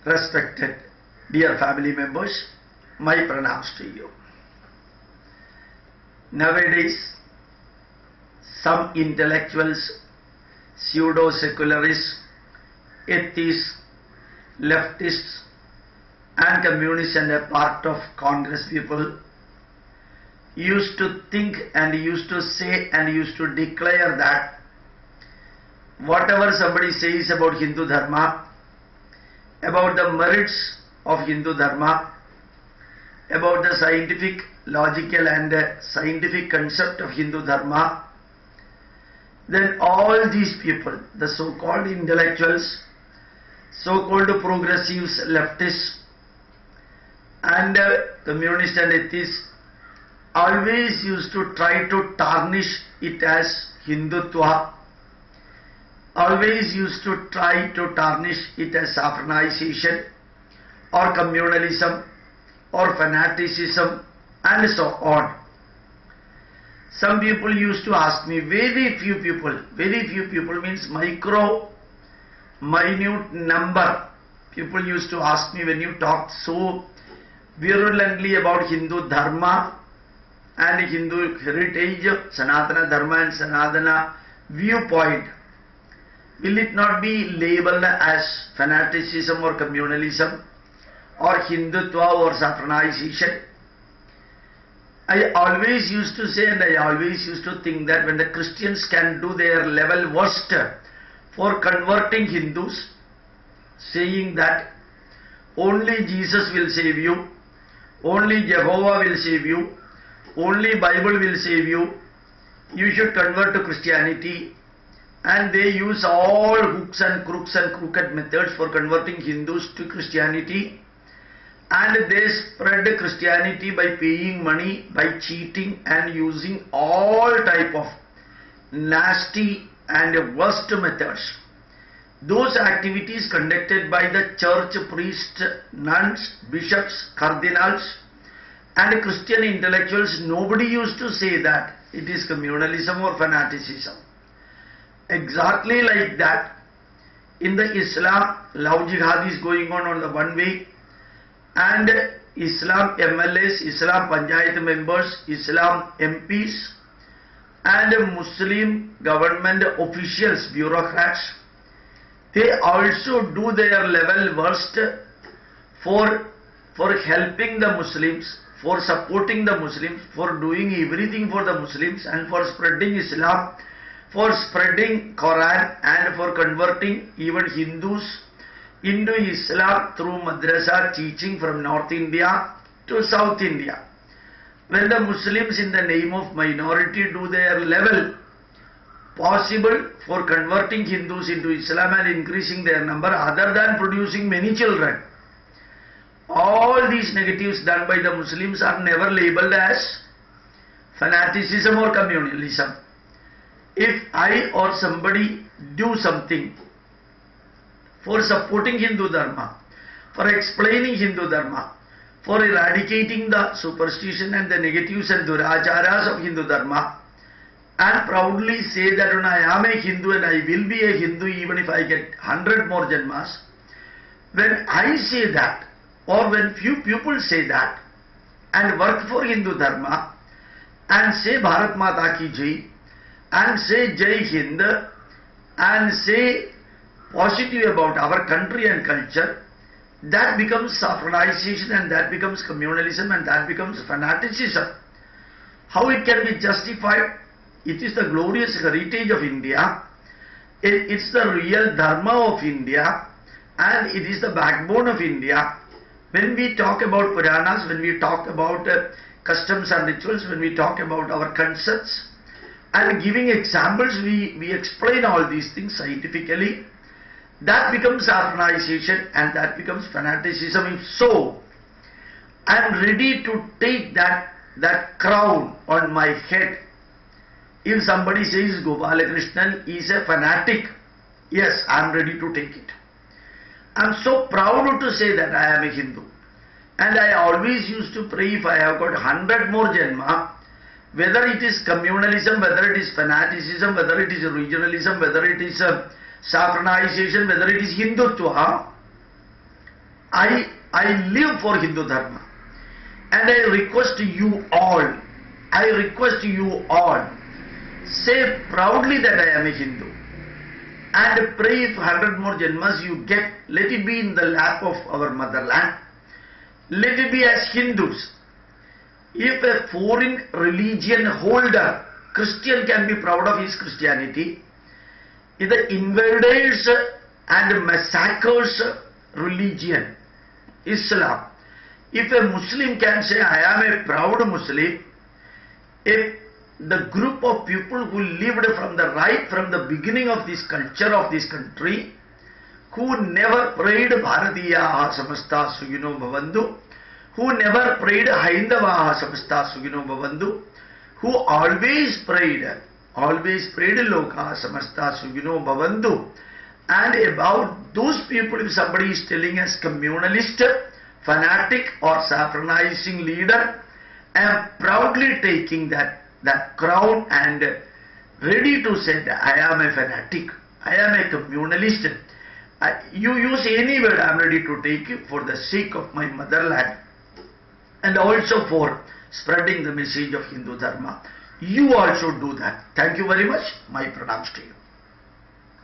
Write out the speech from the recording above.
Respected dear family members, my pranams to you. Nowadays, some intellectuals, pseudo-secularists, atheists, leftists and communists and a part of Congress people used to think and used to say and used to declare that whatever somebody says about Hindu dharma, about the merits of Hindu dharma, about the scientific, logical and scientific concept of Hindu dharma, then all these people, the so-called intellectuals, so-called progressives, leftists and communists and atheists always used to try to tarnish it as Hindutva, always used to try to tarnish it as saffronization or communalism or fanaticism and so on. Some people used to ask me, very few people means minute number, people used to ask me, when you talk so virulently about Hindu dharma and Hindu heritage, Sanatana dharma and Sanatana viewpoint, will it not be labeled as fanaticism or communalism or Hindutva or saffronization? I always used to say and I always used to think that when the Christians can do their level worst for converting Hindus, saying that only Jesus will save you, only Jehovah will save you, only Bible will save you, you should convert to Christianity, and they use all hooks and crooks and crooked methods for converting Hindus to Christianity, and they spread Christianity by paying money, by cheating and using all type of nasty and worst methods. Those activities conducted by the church priests, nuns, bishops, cardinals and Christian intellectuals, nobody used to say that it is communalism or fanaticism. Exactly like that, in the Islam, love jihad is going on the one way, and Islam MLAs, Islam Panchayat members, Islam MPs and Muslim government officials, bureaucrats, they also do their level worst for helping the Muslims, for supporting the Muslims, for doing everything for the Muslims and for spreading Islam, for spreading Quran and for converting even Hindus into Islam through madrasa teaching from North India to South India. When the Muslims in the name of minority do their level possible for converting Hindus into Islam and increasing their number other than producing many children, all these negatives done by the Muslims are never labeled as fanaticism or communalism. If I or somebody do something for supporting Hindu dharma, for explaining Hindu dharma, for eradicating the superstition and the negatives and duracharas of Hindu dharma, and proudly say that I am a Hindu and I will be a Hindu even if I get 100 more janmas, when I say that, or when few people say that and work for Hindu dharma and say Bharat Mata Ki Jai and say Jai Hind and say positive about our country and culture, that becomes saffronization and that becomes communalism and that becomes fanaticism. How it can be justified? It is the glorious heritage of India, it's the real dharma of India and it is the backbone of India. When we talk about Puranas, when we talk about customs and rituals, when we talk about our concepts and giving examples, we explain all these things scientifically. That becomes saffronization and that becomes fanaticism. If so, I am ready to take that crown on my head. If somebody says Gopalakrishnan is a fanatic, yes, I am ready to take it. I am so proud to say that I am a Hindu. And I always used to pray, if I have got 100 more janma, whether it is communalism, whether it is fanaticism, whether it is regionalism, whether it is saffronization, whether it is Hindutva, I live for Hindu Dharma. And I request you all, say proudly that I am a Hindu. And pray if 100 more janmas you get, let it be in the lap of our motherland. Let it be as Hindus. If a foreign religion holder, Christian, can be proud of his Christianity, if the invaders and massacres religion, Islam, if a Muslim can say, I am a proud Muslim, if the group of people who lived from the beginning of this culture of this country, who never prayed Bharatiyaha Samasta Sugino Bhavandu, who never prayed Haindavaha Samasta Sugino Bhavandu, who always prayed Loka Samasta Sugino Bhavandu, and about those people, if somebody is telling us communalist, fanatic or saffronizing leader, I am proudly taking that crown and ready to say that I am a fanatic, I am a communalist. You use any word, I am ready to take it for the sake of my motherland and also for spreading the message of Hindu Dharma. You also do that. Thank you very much. My pranams to you.